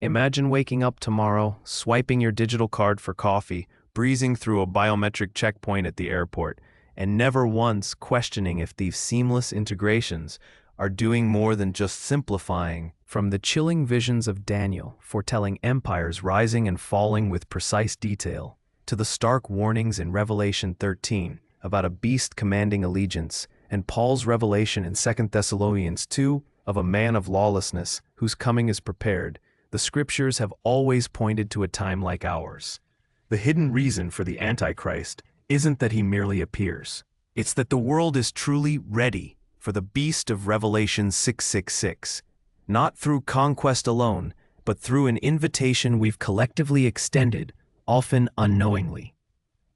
Imagine waking up tomorrow, swiping your digital card for coffee, breezing through a biometric checkpoint at the airport, and never once questioning if these seamless integrations are doing more than just simplifying. From the chilling visions of Daniel foretelling empires rising and falling with precise detail, to the stark warnings in Revelation 13 about a beast commanding allegiance, and Paul's revelation in 2 Thessalonians 2 of a man of lawlessness whose coming is prepared, the scriptures have always pointed to a time like ours. The hidden reason for the Antichrist isn't that he merely appears. It's that the world is truly ready for the beast of Revelation 666, not through conquest alone, but through an invitation we've collectively extended, often unknowingly.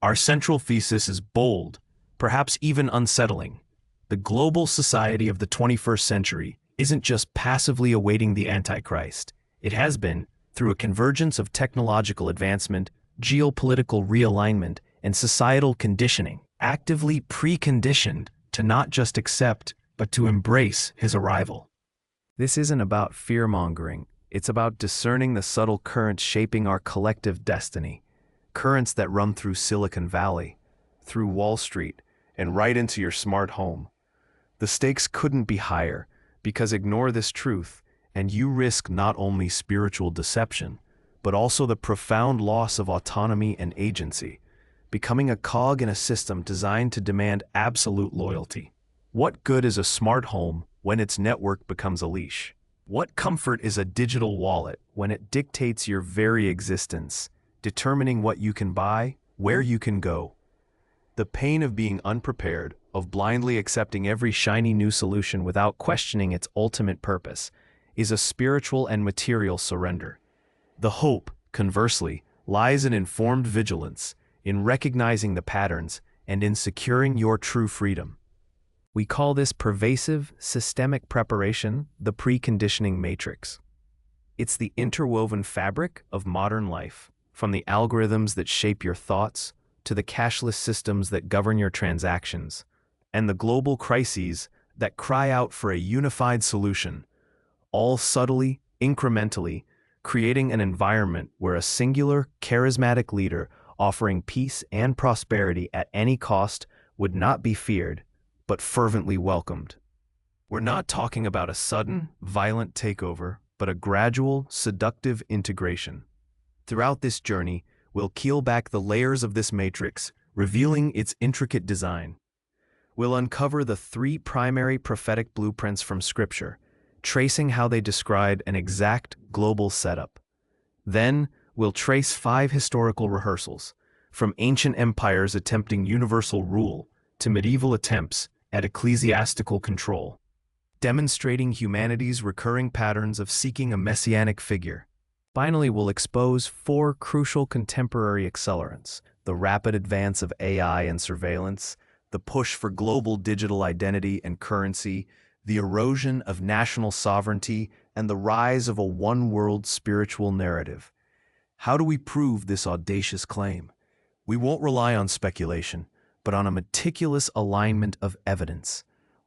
Our central thesis is bold, perhaps even unsettling. The global society of the 21st century isn't just passively awaiting the Antichrist. It has been, through a convergence of technological advancement, geopolitical realignment, and societal conditioning, actively preconditioned to not just accept, but to embrace his arrival. This isn't about fear-mongering. It's about discerning the subtle currents shaping our collective destiny, currents that run through Silicon Valley, through Wall Street, and right into your smart home. The stakes couldn't be higher, because ignore this truth, and you risk not only spiritual deception, but also the profound loss of autonomy and agency, becoming a cog in a system designed to demand absolute loyalty. What good is a smart home when its network becomes a leash? What comfort is a digital wallet when it dictates your very existence, determining what you can buy, where you can go? The pain of being unprepared, of blindly accepting every shiny new solution without questioning its ultimate purpose, is a spiritual and material surrender. The hope, conversely, lies in informed vigilance, in recognizing the patterns, and in securing your true freedom. We call this pervasive, systemic preparation the preconditioning matrix. It's the interwoven fabric of modern life, from the algorithms that shape your thoughts, to the cashless systems that govern your transactions, and the global crises that cry out for a unified solution, all subtly, incrementally, creating an environment where a singular, charismatic leader offering peace and prosperity at any cost would not be feared, but fervently welcomed. We're not talking about a sudden, violent takeover, but a gradual, seductive integration. Throughout this journey, we'll peel back the layers of this matrix, revealing its intricate design. We'll uncover the three primary prophetic blueprints from Scripture, tracing how they describe an exact global setup. Then, we'll trace 5 historical rehearsals, from ancient empires attempting universal rule to medieval attempts at ecclesiastical control, demonstrating humanity's recurring patterns of seeking a messianic figure. Finally, we'll expose 4 crucial contemporary accelerants: the rapid advance of AI and surveillance, the push for global digital identity and currency, the erosion of national sovereignty, and the rise of a one-world spiritual narrative. How do we prove this audacious claim? We won't rely on speculation, but on a meticulous alignment of evidence.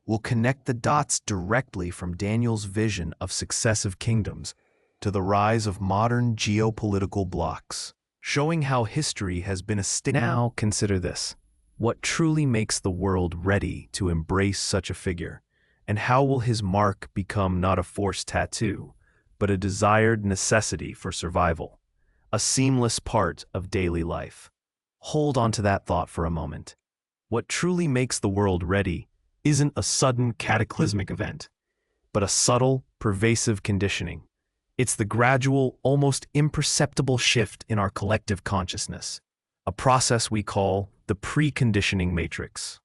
We'll connect the dots directly from Daniel's vision of successive kingdoms to the rise of modern geopolitical blocs, showing how history has been a stage. Now consider this. What truly makes the world ready to embrace such a figure? And how will his mark become not a forced tattoo, but a desired necessity for survival, a seamless part of daily life? Hold on to that thought for a moment. What truly makes the world ready isn't a sudden cataclysmic event, but a subtle, pervasive conditioning. It's the gradual, almost imperceptible shift in our collective consciousness, a process we call the preconditioning matrix.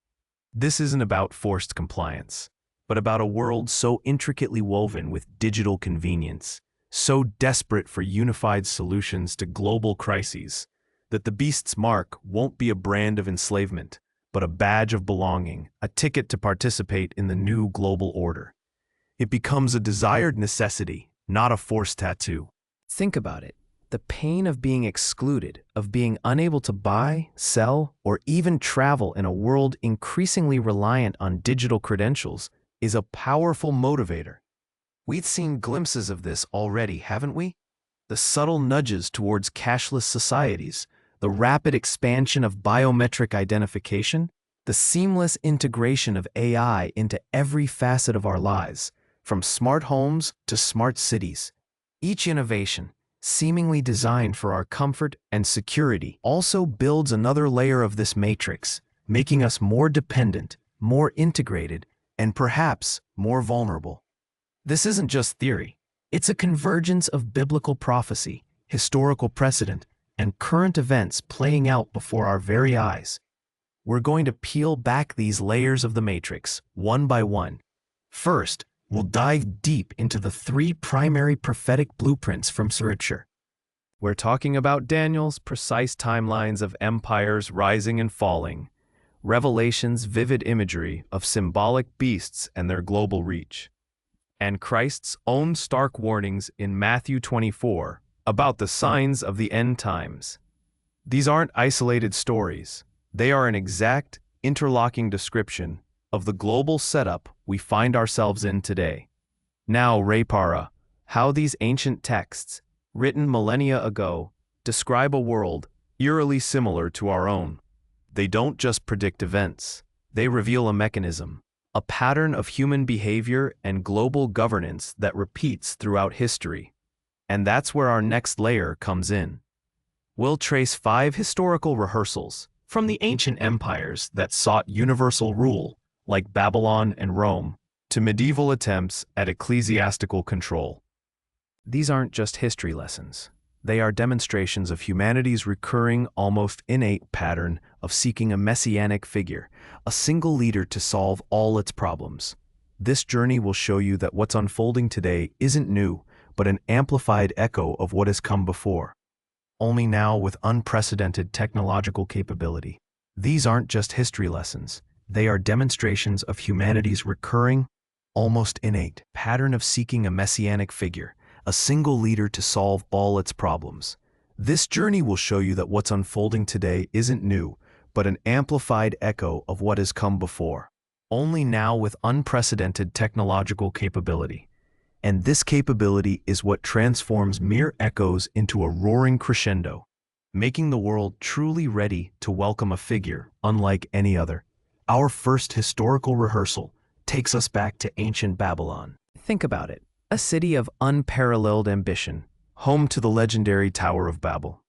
This isn't about forced compliance, but about a world so intricately woven with digital convenience, so desperate for unified solutions to global crises, that the beast's mark won't be a brand of enslavement, but a badge of belonging, a ticket to participate in the new global order. It becomes a desired necessity, not a forced tattoo. Think about it. The pain of being excluded, of being unable to buy, sell, or even travel in a world increasingly reliant on digital credentials, is a powerful motivator. We've seen glimpses of this already, haven't we? the subtle nudges towards cashless societies, the rapid expansion of biometric identification, the seamless integration of AI into every facet of our lives, from smart homes to smart cities. Each innovation, seemingly designed for our comfort and security, also builds another layer of this matrix, making us more dependent, more integrated, and perhaps more vulnerable. This isn't just theory. It's a convergence of biblical prophecy, historical precedent, and current events playing out before our very eyes. We're going to peel back these layers of the matrix, one by one. First, we'll dive deep into the three primary prophetic blueprints from Scripture. We're talking about Daniel's precise timelines of empires rising and falling, Revelation's vivid imagery of symbolic beasts and their global reach, and Christ's own stark warnings in Matthew 24 about the signs of the end times. These aren't isolated stories. They are an exact, interlocking description of the global setup we find ourselves in today. Now, Raypara, how these ancient texts, written millennia ago, describe a world eerily similar to our own. They don't just predict events. They reveal a mechanism, a pattern of human behavior and global governance that repeats throughout history. And that's where our next layer comes in. We'll trace 5 historical rehearsals from the ancient empires that sought universal rule, like Babylon and Rome, to medieval attempts at ecclesiastical control. These aren't just history lessons. They are demonstrations of humanity's recurring, almost innate pattern of seeking a messianic figure, a single leader to solve all its problems. This journey will show you that what's unfolding today isn't new, but an amplified echo of what has come before, only now with unprecedented technological capability. These aren't just history lessons. They are demonstrations of humanity's recurring, almost innate pattern of seeking a messianic figure, a single leader to solve all its problems. This journey will show you that what's unfolding today isn't new, but an amplified echo of what has come before, only now with unprecedented technological capability. And this capability is what transforms mere echoes into a roaring crescendo, making the world truly ready to welcome a figure unlike any other. Our first historical rehearsal takes us back to ancient Babylon. Think about it. A city of unparalleled ambition, home to the legendary Tower of Babel.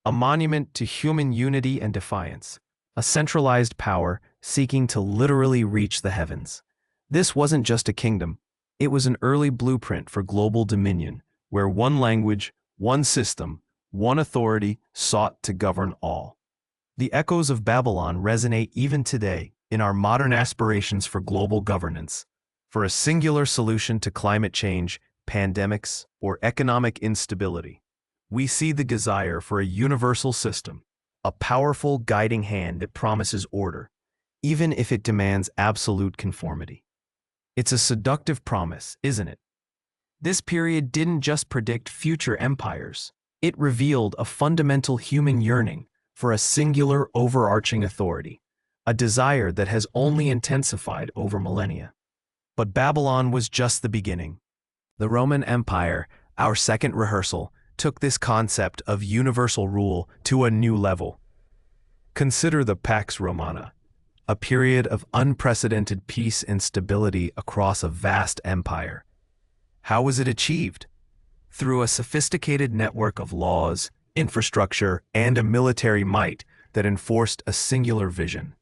A monument to human unity and defiance. A centralized power seeking to literally reach the heavens. This wasn't just a kingdom. It was an early blueprint for global dominion, where one language, one system, one authority sought to govern all. The echoes of Babylon resonate even today in our modern aspirations for global governance, for a singular solution to climate change, pandemics, or economic instability. We see the desire for a universal system, a powerful guiding hand that promises order, even if it demands absolute conformity. It's a seductive promise, isn't it? This period didn't just predict future empires. It revealed a fundamental human yearning for a singular overarching authority, a desire that has only intensified over millennia. But Babylon was just the beginning. The Roman Empire, our second rehearsal, took this concept of universal rule to a new level. Consider the Pax Romana, a period of unprecedented peace and stability across a vast empire. How was it achieved? Through a sophisticated network of laws, infrastructure, and a military might that enforced a singular vision.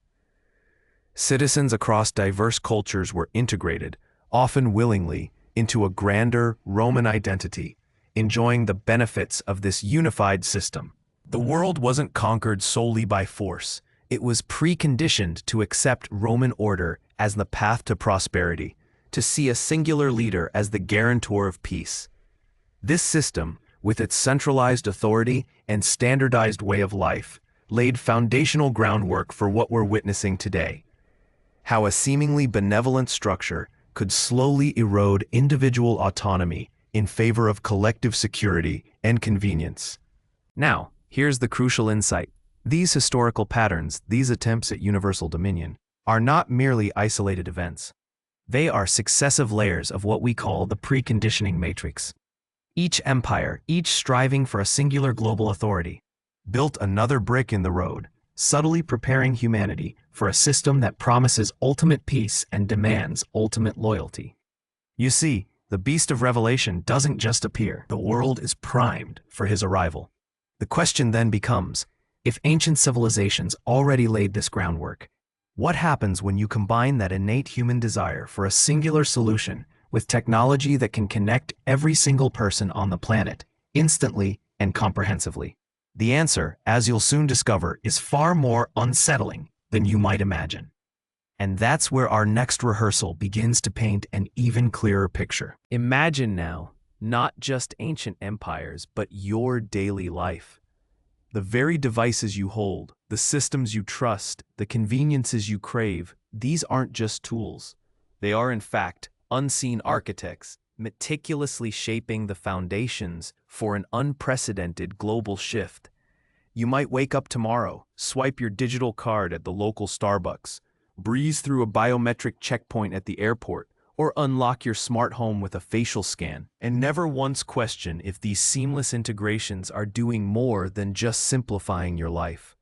Citizens across diverse cultures were integrated, often willingly, into a grander Roman identity, enjoying the benefits of this unified system. The world wasn't conquered solely by force. It was preconditioned to accept Roman order as the path to prosperity, to see a singular leader as the guarantor of peace. This system, with its centralized authority and standardized way of life, laid foundational groundwork for what we're witnessing today. How a seemingly benevolent structure could slowly erode individual autonomy in favor of collective security and convenience. Now, here's the crucial insight. These historical patterns, these attempts at universal dominion, are not merely isolated events. They are successive layers of what we call the preconditioning matrix. Each empire, each striving for a singular global authority, built another brick in the road, subtly preparing humanity for a system that promises ultimate peace and demands ultimate loyalty. You see, the beast of Revelation doesn't just appear. The world is primed for his arrival. The question then becomes, if ancient civilizations already laid this groundwork, what happens when you combine that innate human desire for a singular solution with technology that can connect every single person on the planet instantly and comprehensively? The answer, as you'll soon discover, is far more unsettling than you might imagine. And that's where our next rehearsal begins to paint an even clearer picture. Imagine now, not just ancient empires, but your daily life. The very devices you hold, the systems you trust, the conveniences you crave, these aren't just tools. They are, in fact, unseen architects, meticulously shaping the foundations for an unprecedented global shift. You might wake up tomorrow, swipe your digital card at the local Starbucks, breeze through a biometric checkpoint at the airport, or unlock your smart home with a facial scan, and never once question if these seamless integrations are doing more than just simplifying your life.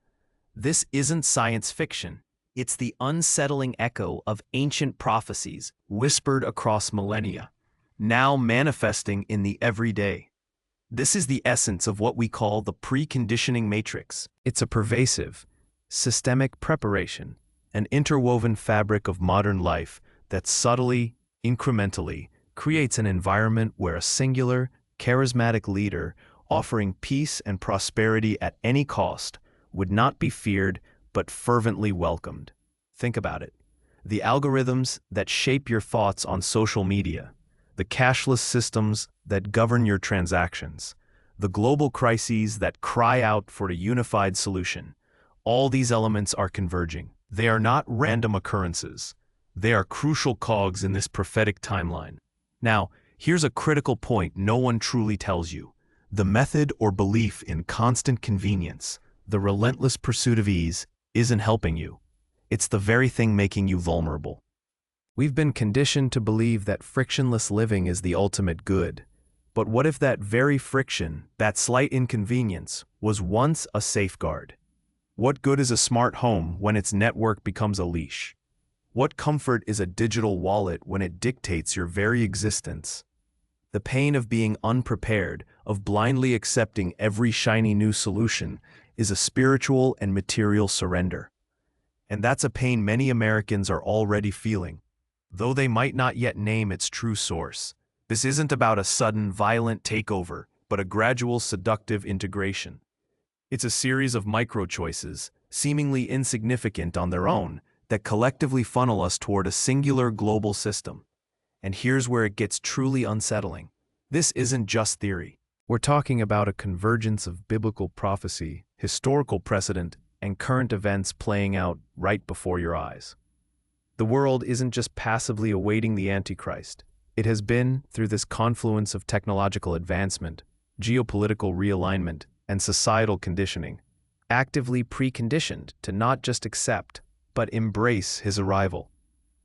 This isn't science fiction. It's the unsettling echo of ancient prophecies whispered across millennia, now manifesting in the everyday. This is the essence of what we call the preconditioning matrix. It's a pervasive, systemic preparation, an interwoven fabric of modern life that subtly, incrementally, creates an environment where a singular, charismatic leader offering peace and prosperity at any cost would not be feared but fervently welcomed. Think about it. The algorithms that shape your thoughts on social media, the cashless systems that govern your transactions, the global crises that cry out for a unified solution, all these elements are converging. They are not random occurrences. They are crucial cogs in this prophetic timeline. Now, here's a critical point no one truly tells you. The method or belief in constant convenience, the relentless pursuit of ease, isn't helping you. It's the very thing making you vulnerable. We've been conditioned to believe that frictionless living is the ultimate good. But what if that very friction, that slight inconvenience, was once a safeguard? What good is a smart home when its network becomes a leash? What comfort is a digital wallet when it dictates your very existence? The pain of being unprepared, of blindly accepting every shiny new solution, is a spiritual and material surrender. And that's a pain many Americans are already feeling, though they might not yet name its true source. This isn't about a sudden, violent takeover, but a gradual, seductive integration. It's a series of micro-choices, seemingly insignificant on their own, that collectively funnel us toward a singular global system. And here's where it gets truly unsettling. This isn't just theory. We're talking about a convergence of biblical prophecy, historical precedent, and current events playing out right before your eyes. The world isn't just passively awaiting the Antichrist. It has been, through this confluence of technological advancement, geopolitical realignment, and societal conditioning, actively preconditioned to not just accept, but embrace his arrival.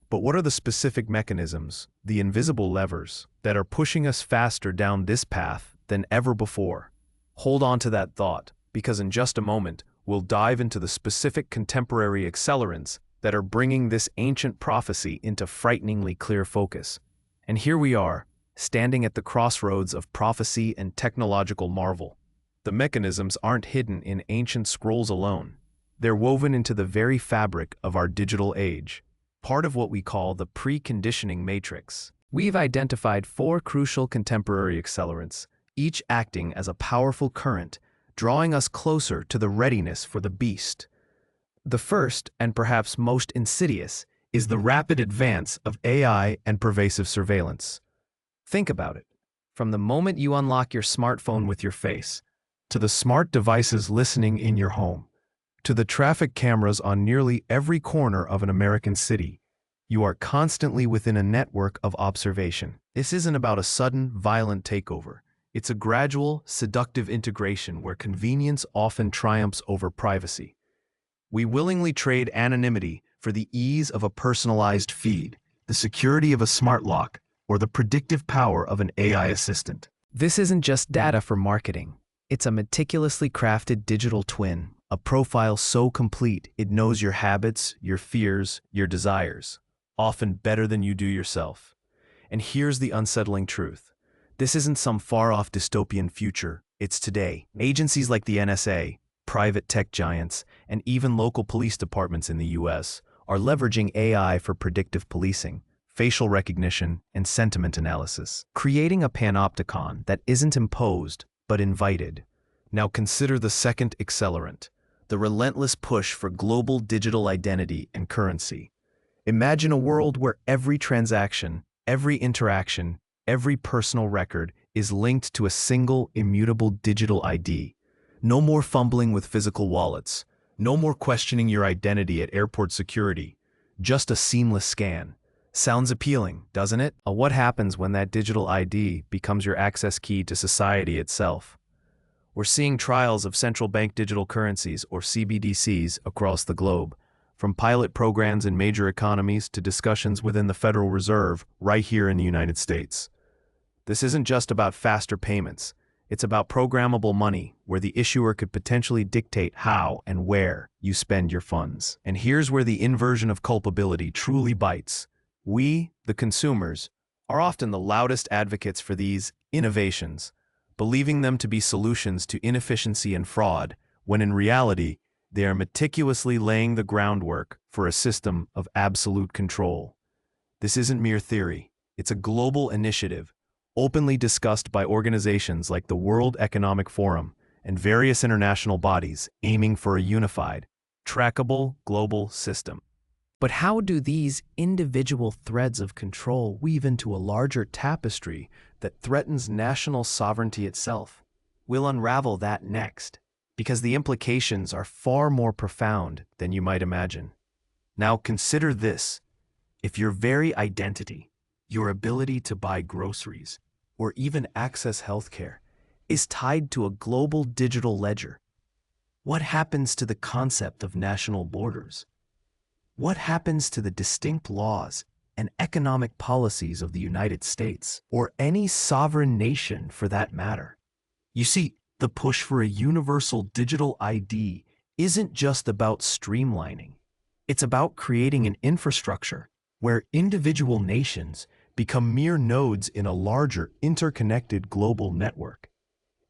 But what are the specific mechanisms, the invisible levers, that are pushing us faster down this path than ever before? Hold on to that thought, because in just a moment, we'll dive into the specific contemporary accelerants that are bringing this ancient prophecy into frighteningly clear focus. And here we are, standing at the crossroads of prophecy and technological marvel. The mechanisms aren't hidden in ancient scrolls alone. They're woven into the very fabric of our digital age, part of what we call the preconditioning matrix. We've identified 4 crucial contemporary accelerants, each acting as a powerful current, drawing us closer to the readiness for the beast. The first, and perhaps most insidious, is the rapid advance of AI and pervasive surveillance. Think about it. From the moment you unlock your smartphone with your face, to the smart devices listening in your home, to the traffic cameras on nearly every corner of an American city, you are constantly within a network of observation. This isn't about a sudden, violent takeover. It's a gradual, seductive integration where convenience often triumphs over privacy. We willingly trade anonymity for the ease of a personalized feed, the security of a smart lock, or the predictive power of an AI assistant. This isn't just data for marketing. It's a meticulously crafted digital twin, a profile so complete it knows your habits, your fears, your desires, often better than you do yourself. And here's the unsettling truth. This isn't some far-off dystopian future, it's today. Agencies like the NSA, private tech giants, and even local police departments in the US are leveraging AI for predictive policing, facial recognition, and sentiment analysis, creating a panopticon that isn't imposed, but invited. Now consider the second accelerant, the relentless push for global digital identity and currency. Imagine a world where every transaction, every interaction, every personal record is linked to a single immutable digital ID. No more fumbling with physical wallets. No more questioning your identity at airport security. Just a seamless scan. Sounds appealing, doesn't it? What happens when that digital ID becomes your access key to society itself? We're seeing trials of central bank digital currencies, or CBDCs, across the globe, from pilot programs in major economies to discussions within the Federal Reserve right here in the United States. This isn't just about faster payments. It's about programmable money, where the issuer could potentially dictate how and where you spend your funds. And here's where the inversion of culpability truly bites. We, the consumers, are often the loudest advocates for these innovations, believing them to be solutions to inefficiency and fraud, when in reality, they are meticulously laying the groundwork for a system of absolute control. This isn't mere theory. It's a global initiative, openly discussed by organizations like the World Economic Forum and various international bodies aiming for a unified, trackable global system. But how do these individual threads of control weave into a larger tapestry that threatens national sovereignty itself? We'll unravel that next, because the implications are far more profound than you might imagine. Now consider this. If your very identity, your ability to buy groceries, or even access healthcare, is tied to a global digital ledger, what happens to the concept of national borders? What happens to the distinct laws and economic policies of the United States, or any sovereign nation for that matter? You see, the push for a universal digital ID isn't just about streamlining. It's about creating an infrastructure where individual nations become mere nodes in a larger, interconnected global network.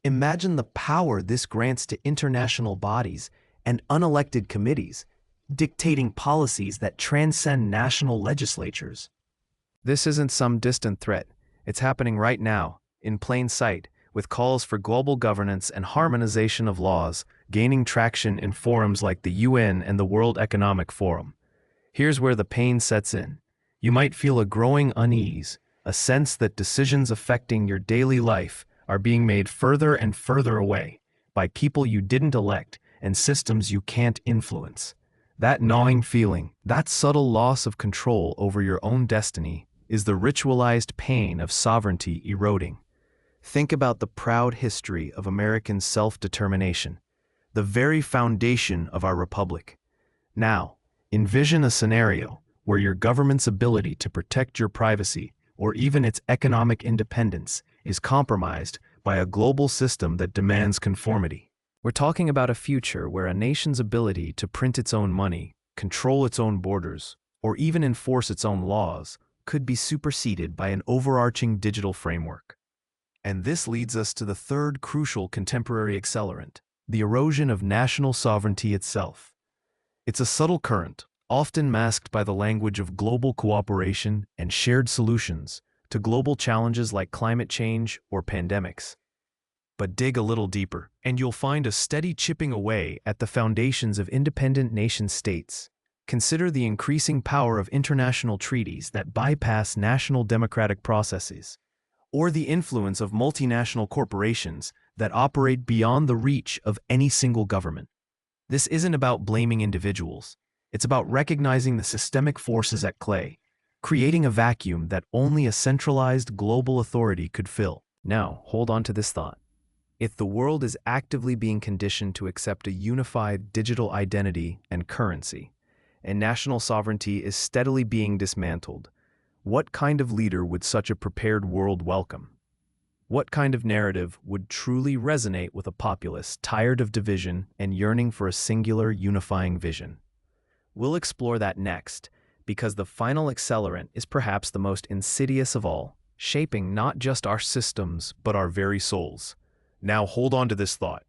Imagine the power this grants to international bodies and unelected committees, dictating policies that transcend national legislatures. This isn't some distant threat. It's happening right now, in plain sight, with calls for global governance and harmonization of laws gaining traction in forums like the UN and the World Economic Forum. Here's where the pain sets in. You might feel a growing unease, a sense that decisions affecting your daily life are being made further and further away by people you didn't elect and systems you can't influence. That gnawing feeling, that subtle loss of control over your own destiny, is the ritualized pain of sovereignty eroding. Think about the proud history of American self-determination, the very foundation of our republic. Now, envision a scenario where your government's ability to protect your privacy, or even its economic independence, is compromised by a global system that demands conformity. We're talking about a future where a nation's ability to print its own money, control its own borders, or even enforce its own laws could be superseded by an overarching digital framework. And this leads us to the third crucial contemporary accelerant, the erosion of national sovereignty itself. It's a subtle current, often masked by the language of global cooperation and shared solutions to global challenges like climate change or pandemics. But dig a little deeper, and you'll find a steady chipping away at the foundations of independent nation-states. Consider the increasing power of international treaties that bypass national democratic processes, or the influence of multinational corporations that operate beyond the reach of any single government. This isn't about blaming individuals. It's about recognizing the systemic forces at play, creating a vacuum that only a centralized global authority could fill. Now, hold on to this thought. If the world is actively being conditioned to accept a unified digital identity and currency, and national sovereignty is steadily being dismantled, what kind of leader would such a prepared world welcome? What kind of narrative would truly resonate with a populace tired of division and yearning for a singular unifying vision? We'll explore that next, because the final accelerant is perhaps the most insidious of all, shaping not just our systems, but our very souls. Now hold on to this thought.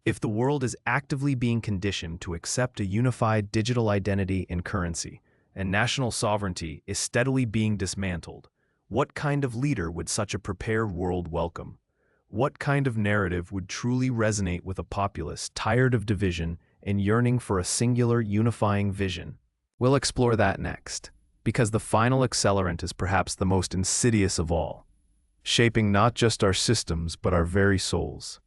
If the world is actively being conditioned to accept a unified digital identity and currency, and national sovereignty is steadily being dismantled, what kind of leader would such a prepared world welcome? What kind of narrative would truly resonate with a populace tired of division and yearning for a singular unifying vision? We'll explore that next, because the final accelerant is perhaps the most insidious of all, shaping not just our systems but our very souls.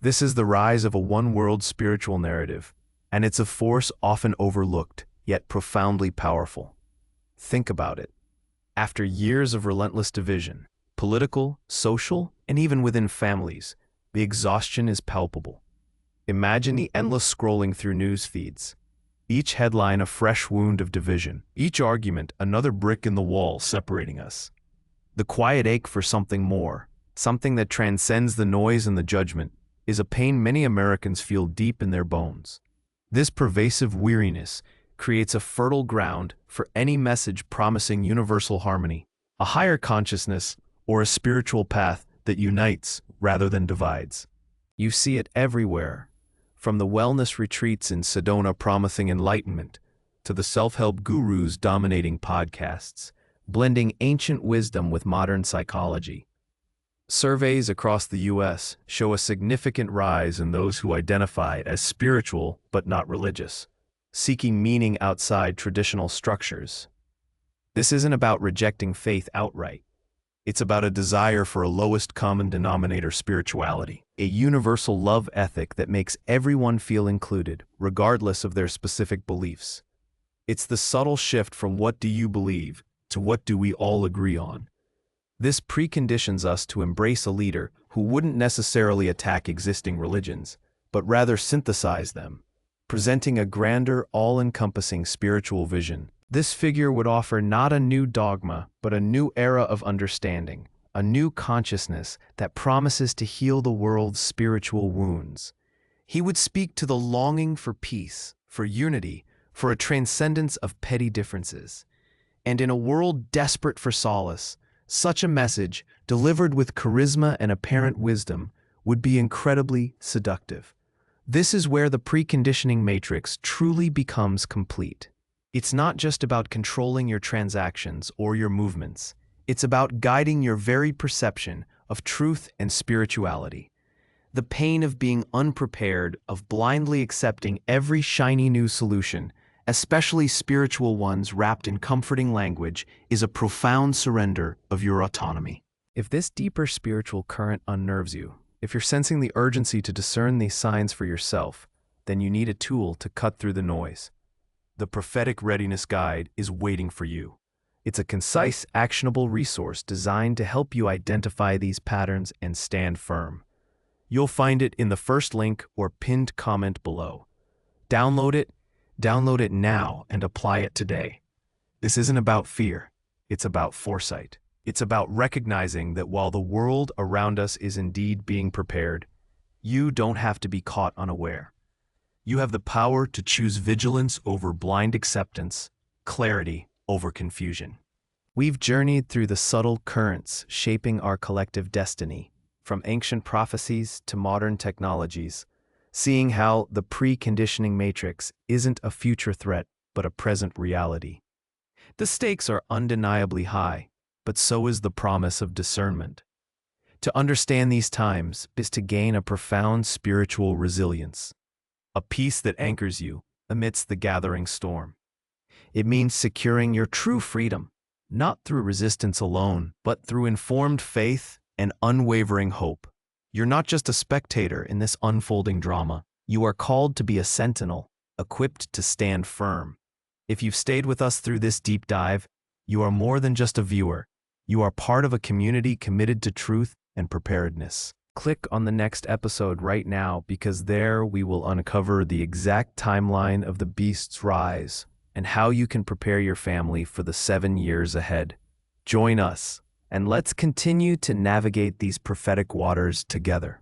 This is the rise of a one-world spiritual narrative, and it's a force often overlooked, yet profoundly powerful. Think about it. After years of relentless division, political, social, and even within families, the exhaustion is palpable. Imagine the endless scrolling through news feeds. Each headline a fresh wound of division, each argument another brick in the wall separating us. The quiet ache for something more, something that transcends the noise and the judgment, is a pain many Americans feel deep in their bones. This pervasive weariness creates a fertile ground for any message promising universal harmony, a higher consciousness, or a spiritual path that unites rather than divides. You see it everywhere, from the wellness retreats in Sedona promising enlightenment, to the self-help gurus dominating podcasts, blending ancient wisdom with modern psychology. Surveys across the U.S. show a significant rise in those who identify as spiritual but not religious, seeking meaning outside traditional structures. This isn't about rejecting faith outright. It's about a desire for a lowest common denominator spirituality, a universal love ethic that makes everyone feel included, regardless of their specific beliefs. It's the subtle shift from "what do you believe" to "what do we all agree on." This preconditions us to embrace a leader who wouldn't necessarily attack existing religions, but rather synthesize them, presenting a grander, all-encompassing spiritual vision. This figure would offer not a new dogma, but a new era of understanding, a new consciousness that promises to heal the world's spiritual wounds. He would speak to the longing for peace, for unity, for a transcendence of petty differences. And in a world desperate for solace, such a message, delivered with charisma and apparent wisdom, would be incredibly seductive. This is where the preconditioning matrix truly becomes complete. It's not just about controlling your transactions or your movements. It's about guiding your very perception of truth and spirituality. The pain of being unprepared, of blindly accepting every shiny new solution, especially spiritual ones wrapped in comforting language, is a profound surrender of your autonomy. If this deeper spiritual current unnerves you, if you're sensing the urgency to discern these signs for yourself, then you need a tool to cut through the noise. The Prophetic Readiness Guide is waiting for you. It's a concise, actionable resource designed to help you identify these patterns and stand firm. You'll find it in the first link or pinned comment below. Download it now, and apply it today. This isn't about fear, it's about foresight. It's about recognizing that while the world around us is indeed being prepared, you don't have to be caught unaware. You have the power to choose vigilance over blind acceptance, clarity over confusion. We've journeyed through the subtle currents shaping our collective destiny, from ancient prophecies to modern technologies, seeing how the preconditioning matrix isn't a future threat but a present reality. The stakes are undeniably high, but so is the promise of discernment. To understand these times is to gain a profound spiritual resilience, a peace that anchors you amidst the gathering storm. It means securing your true freedom, not through resistance alone, but through informed faith and unwavering hope. You're not just a spectator in this unfolding drama. You are called to be a sentinel, equipped to stand firm. If you've stayed with us through this deep dive, you are more than just a viewer. You are part of a community committed to truth and preparedness. Click on the next episode right now, because there we will uncover the exact timeline of the beast's rise and how you can prepare your family for the 7 years ahead. Join us and let's continue to navigate these prophetic waters together.